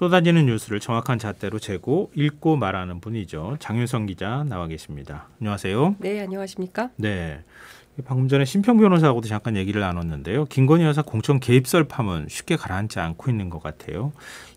쏟아지는 뉴스를 정확한 잣대로 재고 읽고 말하는 분이죠. 장윤성 기자 나와 계십니다. 안녕하세요. 네, 안녕하십니까? 네, 방금 전에 심평 변호사하고도 잠깐 얘기를 나눴는데요. 김건희 여사 공천 개입설 파문 쉽게 가라앉지 않고 있는 것 같아요.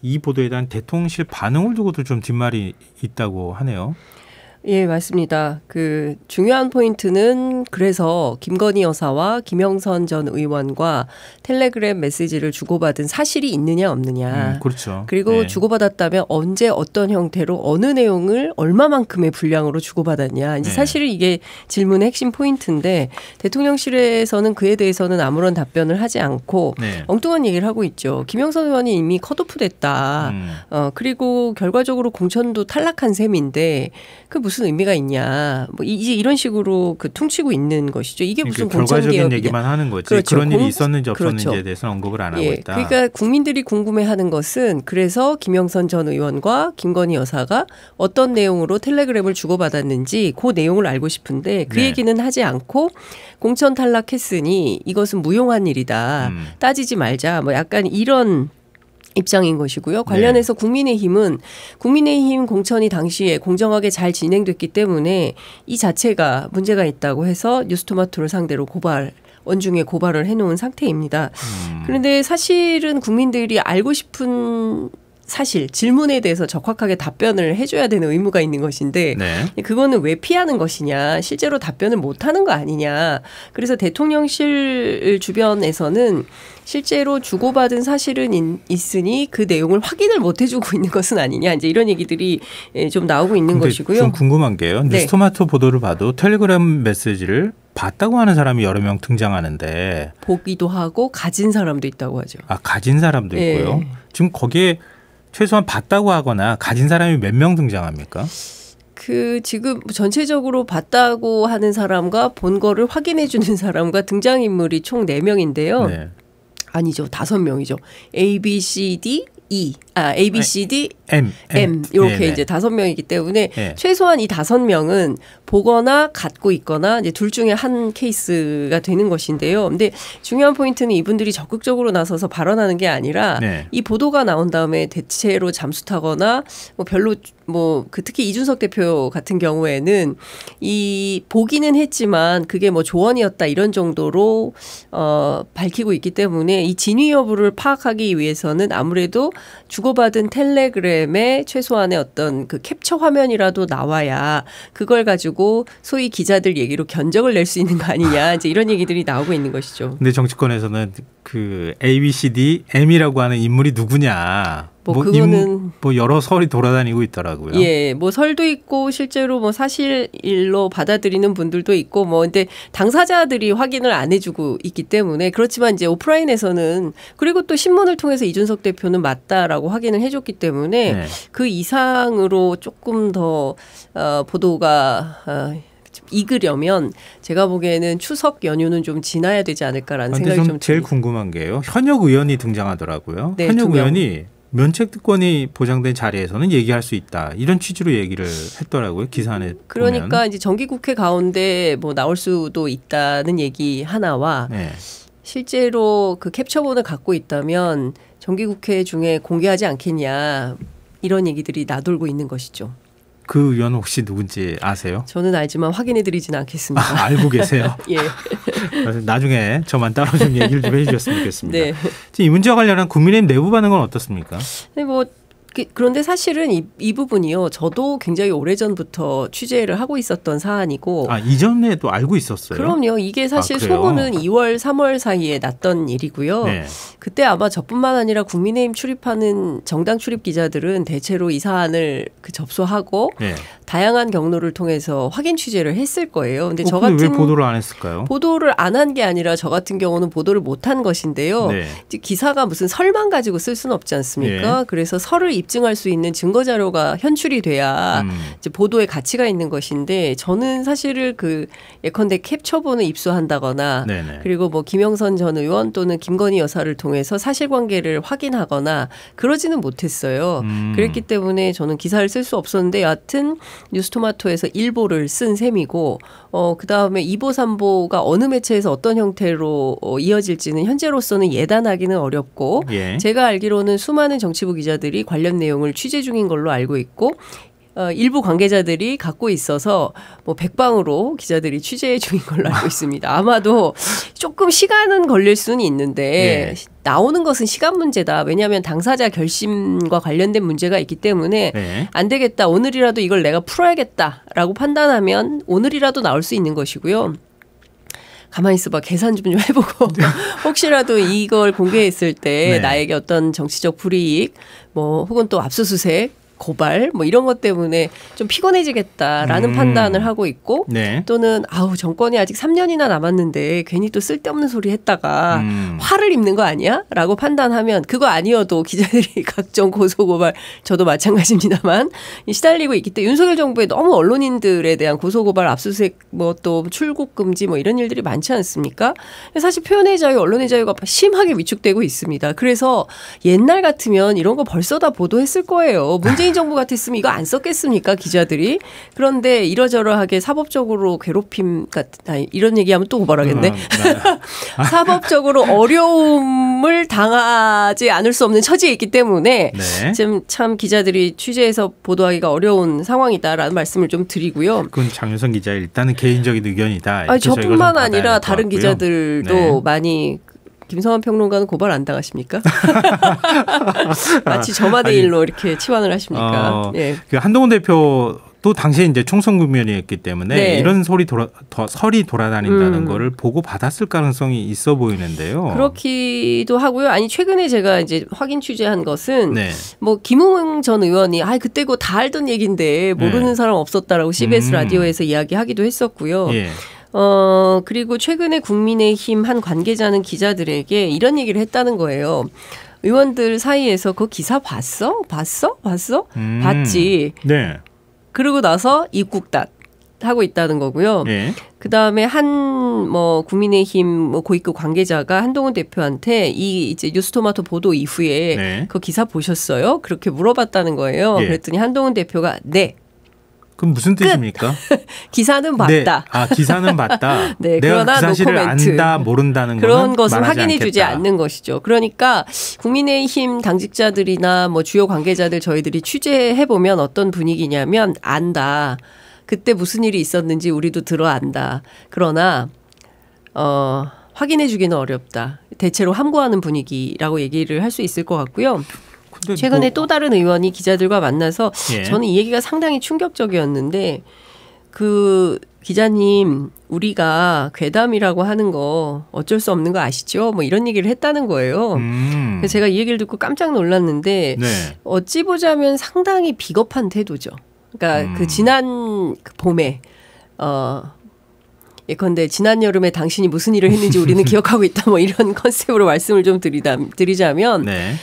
이 보도에 대한 대통령실 반응을 두고도 좀 뒷말이 있다고 하네요. 예, 맞습니다. 그 중요한 포인트는 그래서 김건희 여사와 김영선 전 의원과 텔레그램 메시지를 주고받은 사실이 있느냐 없느냐. 그렇죠. 그리고 네. 주고받았다면 언제 어떤 형태로 어느 내용을 얼마만큼의 분량으로 주고받았냐. 이제 네. 사실은 이게 질문의 핵심 포인트인데 대통령실에서는 그에 대해서는 아무런 답변을 하지 않고 네. 엉뚱한 얘기를 하고 있죠. 김영선 의원이 이미 컷오프됐다. 그리고 결과적으로 공천도 탈락한 셈인데 그 무슨 의미가 있냐. 뭐 이제 이런 식으로 그 퉁치고 있는 것이죠. 이게 무슨 결과적인 공천개혁이냐. 얘기만 하는 거지. 그렇죠. 그런 일이 있었는지 없었는지에 그렇죠. 대해서는 언급을 안 하고 예, 있다. 그러니까 국민들이 궁금해하는 것은 그래서 김영선 전 의원과 김건희 여사가 어떤 내용으로 텔레그램을 주고받았는지 그 내용을 알고 싶은데 그 네. 얘기는 하지 않고 공천 탈락했으니 이것은 무용한 일이다. 따지지 말자. 뭐 약간 이런 입장인 것이고요. 관련해서 국민의힘은 국민의힘 공천이 당시에 공정하게 잘 진행됐기 때문에 이 자체가 문제가 있다고 해서 뉴스토마토를 상대로 원중에 고발을 해놓은 상태입니다. 그런데 사실은 국민들이 알고 싶은 사실 질문에 대해서 적확하게 답변을 해줘야 되는 의무가 있는 것인데 네. 그거는 왜 피하는 것이냐. 실제로 답변을 못하는 거 아니냐. 그래서 대통령실 주변에서는 실제로 주고받은 사실은 있으니 그 내용을 확인을 못 해주고 있는 것은 아니냐. 이제 이런 얘기들이 좀 나오고 있는 것이고요. 좀 궁금한 게요. 네. 뉴스토마토 보도를 봐도 텔레그램 메시지를 봤다고 하는 사람이 여러 명 등장하는데 보기도 하고 가진 사람도 있다고 하죠. 아, 가진 사람도 있고요. 네. 지금 거기에 최소한 봤다고 하거나 가진 사람이 몇 명 등장합니까? 그 지금 전체적으로 봤다고 하는 사람과 본 거를 확인해 주는 사람과 등장인물이 총 4명인데요. 네. 아니죠. 5명이죠. A, B, C, D, E. A, B, C, D, M. 이렇게 네네. 이제 5명이기 때문에 네. 최소한 이 5명은 보거나 갖고 있거나 이제 둘 중에 한 케이스가 되는 것인데요. 근데 중요한 포인트는 이분들이 적극적으로 나서서 발언하는 게 아니라 네. 이 보도가 나온 다음에 대체로 잠수타거나 뭐 별로 특히 이준석 대표 같은 경우에는 이 보기는 했지만 그게 뭐 조언이었다 이런 정도로 밝히고 있기 때문에 이 진위 여부를 파악하기 위해서는 아무래도 주고받은 텔레그램의 최소한의 어떤 그 캡처 화면이라도 나와야 그걸 가지고 소위 기자들 얘기로 견적을 낼 수 있는 거 아니냐. 이제 이런 얘기들이 나오고 있는 것이죠. 근데 정치권에서는 그 A, B, C, D, M이라고 하는 인물이 누구냐. 그거는 여러 설이 돌아다니고 있더라고요. 예, 설도 있고 실제로 사실로 받아들이는 분들도 있고 근데 당사자들이 확인을 안 해주고 있기 때문에 그렇지만 이제 오프라인에서는 그리고 또 신문을 통해서 이준석 대표는 맞다라고 확인을 해줬기 때문에 네. 그 이상으로 조금 더 보도가 익으려면 제가 보기에는 추석 연휴는 좀 지나야 되지 않을까라는 생각이 좀 제일 듭니다. 궁금한 게요. 현역 의원이 등장하더라고요. 네, 현역 2명. 의원이 면책특권이 보장된 자리에서는 얘기할 수 있다. 이런 취지로 얘기를 했더라고요. 기사 안에 그러니까 보면. 이제 정기국회 가운데 나올 수도 있다는 얘기 하나와 네. 실제로 그 캡처본을 갖고 있다면 정기국회 중에 공개하지 않겠냐 이런 얘기들이 나돌고 있는 것이죠. 그 의원 혹시 누군지 아세요? 저는 알지만 확인해드리지는 않겠습니다. 알고 계세요? 예. 나중에 저만 따로 좀 얘기를 좀 해주셨으면 좋겠습니다. 네. 이 문제와 관련한 국민의힘 내부 반응은 어떻습니까? 네, 그런데 사실은 이 부분이요. 저도 굉장히 오래전부터 취재를 하고 있었던 사안이고. 이전에도 알고 있었어요? 그럼요. 이게 사실 그래요? 소문은 2월, 3월 사이에 났던 일이고요. 네. 그때 아마 저뿐만 아니라 국민의힘 출입하는 정당 출입 기자들은 대체로 이 사안을 접수하고 네. 다양한 경로를 통해서 확인 취재를 했을 거예요. 근데 저 근데 같은 왜 보도를 안 했을까요? 보도를 안 한 게 아니라 저 같은 경우는 보도를 못한 것인데요. 네. 기사가 무슨 설만 가지고 쓸 수는 없지 않습니까? 네. 그래서 설을 입증할 수 있는 증거 자료가 현출이 돼야 이제 보도의 가치가 있는 것인데 저는 사실을 예컨대 캡처본을 입수한다거나 네네. 그리고 김영선 전 의원 또는 김건희 여사를 통해서 사실관계를 확인하거나 그러지는 못했어요. 그랬기 때문에 저는 기사를 쓸 수 없었는데 여하튼 뉴스토마토에서 1보를 쓴 셈이고 그다음에 2보, 3보가 어느 매체에서 어떤 형태로 이어질지는 현재로서는 예단하기는 어렵고 예. 제가 알기로는 수많은 정치부 기자들이 관련 내용을 취재 중인 걸로 알고 있고 일부 관계자들이 갖고 있어서 뭐 백방으로 기자들이 취재 중인 걸로 알고 있습니다. 아마도 조금 시간은 걸릴 수는 있는데 예. 나오는 것은 시간 문제다. 왜냐하면 당사자 결심과 관련된 문제가 있기 때문에 네. 안 되겠다. 오늘이라도 이걸 내가 풀어야겠다라고 판단하면 오늘이라도 나올 수 있는 것이고요. 가만히 있어봐. 계산 좀 해보고 혹시라도 이걸 공개했을 때 네. 나에게 어떤 정치적 불이익 뭐 혹은 또 압수수색 고발 뭐 이런 것 때문에 좀 피곤해지겠다라는 판단을 하고 있고 네. 또는 아우 정권이 아직 3년이나 남았는데 괜히 또 쓸데없는 소리 했다가 화를 입는 거 아니야? 라고 판단하면 그거 아니어도 기자들이 각종 고소고발 저도 마찬가지입니다만 시달리고 있기 때문에 윤석열 정부에 너무 언론인들에 대한 고소고발 압수수색 뭐 또 출국 금지 뭐 이런 일들이 많지 않습니까? 사실 표현의 자유 언론의 자유가 심하게 위축되고 있습니다. 그래서 옛날 같으면 이런 거 벌써 다 보도했을 거예요. 문재인 정부 같았으면 이거 안 썼겠습니까 기자들이. 그런데 이러저러하게 사법적으로 괴롭힘 같은 이런 얘기하면 또 고발하겠네. 사법적으로 어려움을 당하지 않을 수 없는 처지에 있기 때문에 네. 지금 참 기자들이 취재해서 보도하기가 어려운 상황이다라는 말씀을 좀 드리고요. 그건 장윤선 기자 일단은 개인적인 의견이다. 아니, 저뿐만 아니라 다른 같고요. 기자들도 네. 많이 김성환 평론가는 고발 안 당하십니까? 마치 저만의 일로 이렇게 치환을 하십니까? 예. 그 한동훈 대표도 당시에 이제 총선 국면이었기 때문에 네. 이런 설이 돌아다닌다는 거를 보고 받았을 가능성이 있어 보이는데요. 그렇기도 하고요. 아니 최근에 제가 이제 확인 취재한 것은 네. 뭐 김웅 전 의원이 그때 그거 다 알던 얘기인데 모르는 네. 사람 없었다라고 CBS 라디오에서 이야기하기도 했었고요. 예. 그리고 최근에 국민의힘 한 관계자는 기자들에게 이런 얘기를 했다는 거예요. 의원들 사이에서 그 기사 봤어? 봤지. 네. 그러고 나서 입국닷 하고 있다는 거고요. 예. 그다음에 한 뭐 국민의힘 뭐 고위급 관계자가 한동훈 대표한테 이 이제 뉴스토마토 보도 이후에 네. 그 기사 보셨어요? 그렇게 물어봤다는 거예요. 예. 그랬더니 한동훈 대표가 네. 그럼 무슨 뜻입니까? 기사는 봤다. 네. 기사는 봤다. 네, 내가 그러나 그 사실을 노코멘트. 안다 모른다는 그런 거는 것은 말하지 확인해주지 않겠다. 않는 것이죠. 그러니까 국민의힘 당직자들이나 뭐 주요 관계자들 저희들이 취재해 보면 어떤 분위기냐면 안다. 그때 무슨 일이 있었는지 우리도 들어 안다. 그러나 확인해주기는 어렵다. 대체로 함구하는 분위기라고 얘기를 할 수 있을 것 같고요. 최근에 또 다른 의원이 기자들과 만나서 예. 저는 이 얘기가 상당히 충격적이었는데 그 기자님 우리가 괴담이라고 하는 거 어쩔 수 없는 거 아시죠? 뭐 이런 얘기를 했다는 거예요. 그래서 제가 이 얘기를 듣고 깜짝 놀랐는데 네. 어찌 보자면 상당히 비겁한 태도죠. 그러니까 그 지난 봄에 예컨대 지난 여름에 당신이 무슨 일을 했는지 우리는 기억하고 있다 뭐 이런 컨셉으로 말씀을 좀 드리자면 네.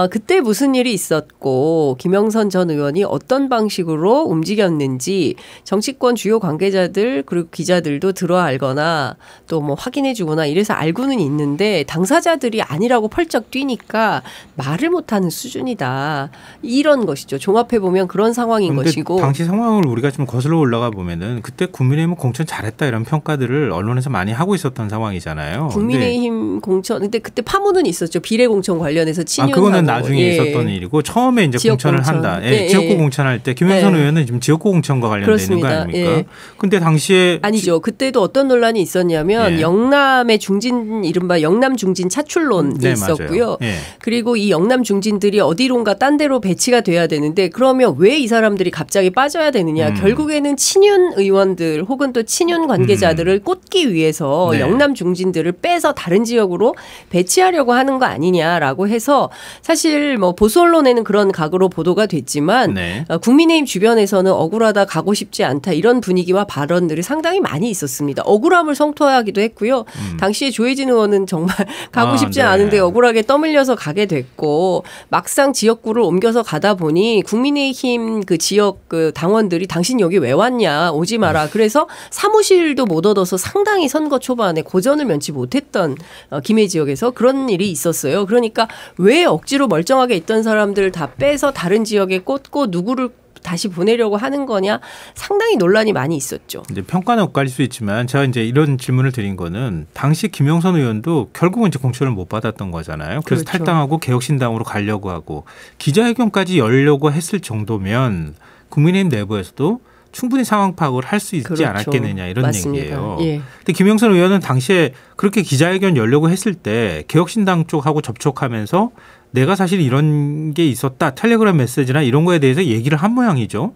그때 무슨 일이 있었고 김영선 전 의원이 어떤 방식으로 움직였는지 정치권 주요 관계자들 그리고 기자들도 들어 알거나 또 뭐 확인해 주거나 이래서 알고는 있는데 당사자들이 아니라고 펄쩍 뛰니까 말을 못하는 수준이다. 이런 것이죠. 종합해 보면 그런 상황인 것이고. 당시 상황을 우리가 좀 거슬러 올라가 보면은 그때 국민의힘은 공천 잘했다 이런 평가들을 언론에서 많이 하고 있었던 상황이잖아요. 국민의힘 공천 근데 그때 파문은 있었죠. 비례 공천 관련해서 친윤 그거는 나중에 있었던 일이고 처음에 이제 공천을 공천. 한다. 예, 지역구 공천할 때 김영선 의원은 지금 지역구 공천과 관련되는 그렇습니다. 거 아닙니까? 예. 근데 당시에 아니죠. 그때도 어떤 논란이 있었냐면 영남의 중진 이른바 영남 중진 차출론이 네, 있었고요. 예. 그리고 이 영남 중진들이 어디론가 딴 데로 배치가 돼야 되는데 그러면 왜 이 사람들이 갑자기 빠져야 되느냐. 결국에는 친윤 의원들 혹은 또 친윤 관계자들을 꽂기 위해서 네. 영남 중진들을 빼서 다른 지역으로 배치하려고 하는 거 아니냐라고 해서 사실 뭐 보수 언론에는 그런 각오로 보도가 됐지만 네. 국민의힘 주변에서는 억울하다 가고 싶지 않다 이런 분위기와 발언들이 상당히 많이 있었습니다. 억울함을 성토하기도 했고요. 당시에 조혜진 의원은 정말 가고 싶지 네. 않은데 억울하게 떠밀려서 가게 됐고 막상 지역구를 옮겨서 가다 보니 국민의힘 그 지역 그 당원들이 당신 여기 왜 왔냐 오지 마라. 그래서 사무실도 못 얻어서 상당히 선거 초반에 고전을 면치 못했던 김해 지역에서 그런 일이 있었어요. 그러니까 왜 억지로 멀쩡하게 있던 사람들을 다 빼서 다른 지역에 꽂고 누구를 다시 보내려고 하는 거냐 상당히 논란이 많이 있었죠. 이제 평가는 엇갈릴 수 있지만 제가 이제 이런 질문을 드린 거는 당시 김영선 의원도 결국은 이제 공천을 못 받았던 거잖아요. 그래서 그렇죠. 탈당하고 개혁신당으로 가려고 하고 기자회견까지 열려고 했을 정도면 국민의힘 내부에서도 충분히 상황 파악을 할 수 있지 그렇죠. 않았겠느냐 이런 맞습니다. 얘기예요. 예. 근데 김영선 의원은 당시에 그렇게 기자회견 열려고 했을 때 개혁신당 쪽하고 접촉하면서 내가 사실 이런 게 있었다. 텔레그램 메시지나 이런 거에 대해서 얘기를 한 모양이죠.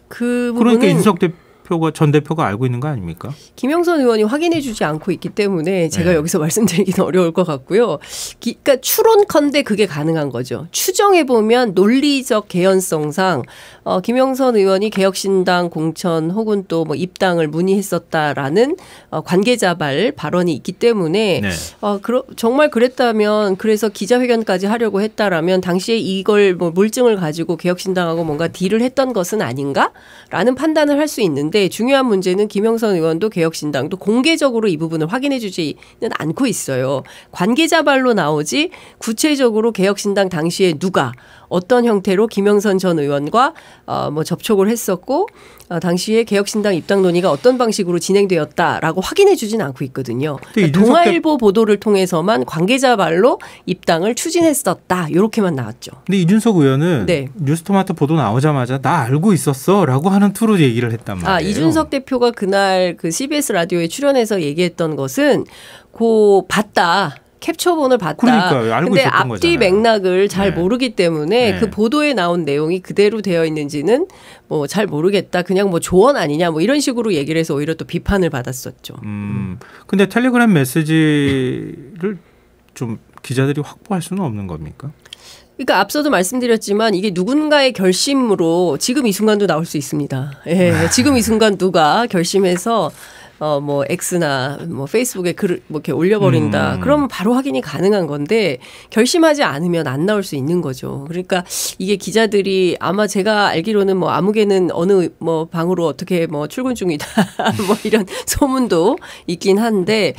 그 그러니까 부분은 이준석 전 대표가 알고 있는 거 아닙니까? 김영선 의원이 확인해 주지 않고 있기 때문에 제가 네. 여기서 말씀드리기는 어려울 것 같고요. 그러니까 추론컨대 그게 가능한 거죠. 추정해 보면 논리적 개연성상 김영선 의원이 개혁신당 공천 혹은 또 뭐 입당을 문의했었다라는 관계자발 발언이 있기 때문에 네. 정말 그랬다면 그래서 기자회견까지 하려고 했다라면 당시에 이걸 뭐 물증을 가지고 개혁신당하고 뭔가 딜을 했던 것은 아닌가라는 판단을 할 수 있는데 중요한 문제는 김영선 의원도 개혁신당도 공개적으로 이 부분을 확인해 주지는 않고 있어요. 관계자발로 나오지 구체적으로 개혁신당 당시에 누가 어떤 형태로 김영선 전 의원과 뭐 접촉을 했었고 당시에 개혁신당 입당 논의가 어떤 방식으로 진행되었다라고 확인해 주진 않고 있거든요. 그러니까 동아일보 보도를 통해서만 관계자발로 입당을 추진했었다. 이렇게만 나왔죠. 근데 이준석 의원은 네. 뉴스토마토 보도 나오자마자 나 알고 있었어라고 하는 투로 얘기를 했단 말이에요. 이준석 대표가 그날 그 CBS 라디오에 출연해서 얘기했던 것은 봤다. 캡처본을 봤다. 그러니까요. 알고 근데 있었던 앞뒤 거잖아요. 맥락을 잘 네. 모르기 때문에 네. 그 보도에 나온 내용이 그대로 되어 있는지는 뭐 잘 모르겠다. 그냥 뭐 조언 아니냐 뭐 이런 식으로 얘기를 해서 오히려 또 비판을 받았었죠. 근데 텔레그램 메시지를 좀 기자들이 확보할 수는 없는 겁니까? 그러니까 앞서도 말씀드렸지만 이게 누군가의 결심으로 지금 이 순간도 나올 수 있습니다. 예, 지금 이 순간 누가 결심해서 뭐 X나 뭐 페이스북에 글을 뭐 이렇게 올려버린다. 그러면 바로 확인이 가능한 건데 결심하지 않으면 안 나올 수 있는 거죠. 그러니까 이게 기자들이 아마 제가 알기로는 뭐 아무개는 어느 뭐 방으로 어떻게 뭐 출근 중이다 뭐 이런 소문도 있긴 한데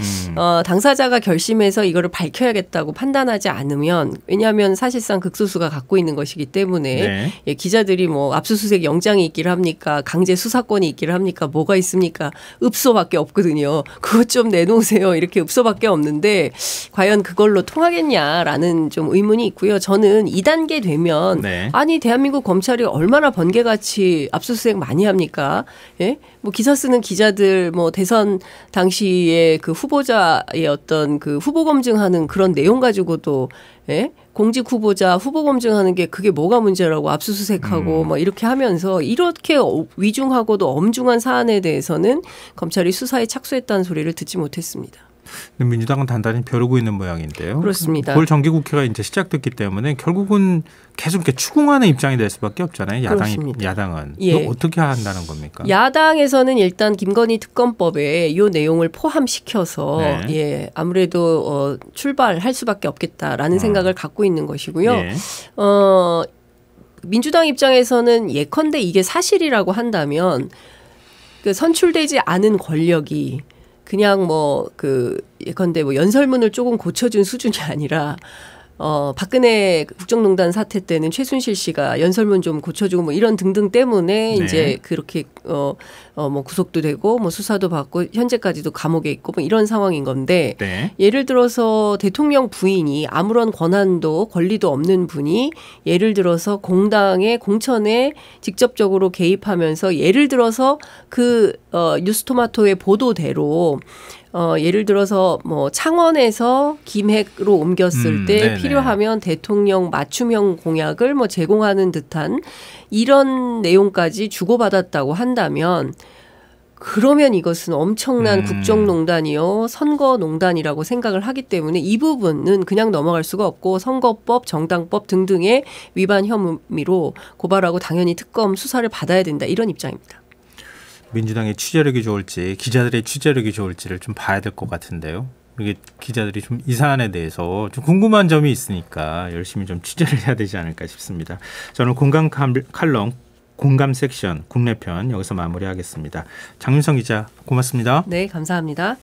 당사자가 결심해서 이거를 밝혀야겠다고 판단하지 않으면 왜냐하면 사실상 극소수가 갖고 있는 것이기 때문에 네. 예, 기자들이 뭐 압수수색 영장이 있기를 합니까? 강제 수사권이 있기를 합니까? 뭐가 있습니까? 읍소밖에 없거든요. 그것 좀 내놓으세요. 이렇게 읍소밖에 없는데 과연 그걸로 통하겠냐라는 좀 의문이 있고요. 저는 2단계 되면 네. 아니 대한민국 검찰이 얼마나 번개같이 압수수색 많이 합니까? 예? 뭐 기사 쓰는 기자들 뭐 대선 당시에 그 후보자의 어떤 그 후보 검증하는 그런 내용 가지고도 예? 공직 후보자 후보 검증하는 게 그게 뭐가 문제라고 압수수색하고 뭐 이렇게 하면서 이렇게 위중하고도 엄중한 사안에 대해서는 검찰이 수사에 착수했다는 소리를 듣지 못했습니다. 민주당은 단단히 벼르고 있는 모양인데요. 그렇습니다. 올 정기국회가 이제 시작됐기 때문에 결국은 계속 이렇게 추궁하는 입장이 될 수밖에 없잖아요. 야당은. 예. 이거 어떻게 한다는 겁니까? 야당에서는 일단 김건희 특검법에 이 내용을 포함시켜서 네. 예, 아무래도 출발할 수밖에 없겠다라는 생각을 갖고 있는 것이고요. 예. 민주당 입장에서는 예컨대 이게 사실이라고 한다면 그 선출되지 않은 권력이 그냥 예컨대 연설문을 조금 고쳐준 수준이 아니라 박근혜 국정농단 사태 때는 최순실 씨가 연설문 좀 고쳐주고 뭐 이런 등등 때문에 네. 이제 그렇게 뭐 구속도 되고 뭐 수사도 받고 현재까지도 감옥에 있고 뭐 이런 상황인 건데 네. 예를 들어서 대통령 부인이 아무런 권한도 권리도 없는 분이 예를 들어서 공당의 공천에 직접적으로 개입하면서 예를 들어서 뉴스토마토의 보도대로 예를 들어서 뭐 창원에서 김해로 옮겼을 때 네네. 필요하면 대통령 맞춤형 공약을 뭐 제공하는 듯한 이런 내용까지 주고받았다고 한다면 그러면 이것은 엄청난 국정농단이요 선거농단이라고 생각을 하기 때문에 이 부분은 그냥 넘어갈 수가 없고 선거법, 정당법 등등의 위반 혐의로 고발하고 당연히 특검 수사를 받아야 된다 이런 입장입니다. 민주당의 취재력이 좋을지 기자들의 취재력이 좋을지를 좀 봐야 될 것 같은데요. 이게 기자들이 좀 이 사안에 대해서 좀 궁금한 점이 있으니까 열심히 좀 취재를 해야 되지 않을까 싶습니다. 저는 공감 칼럼 공감 섹션 국내편 여기서 마무리하겠습니다. 장윤성 기자 고맙습니다. 네, 감사합니다.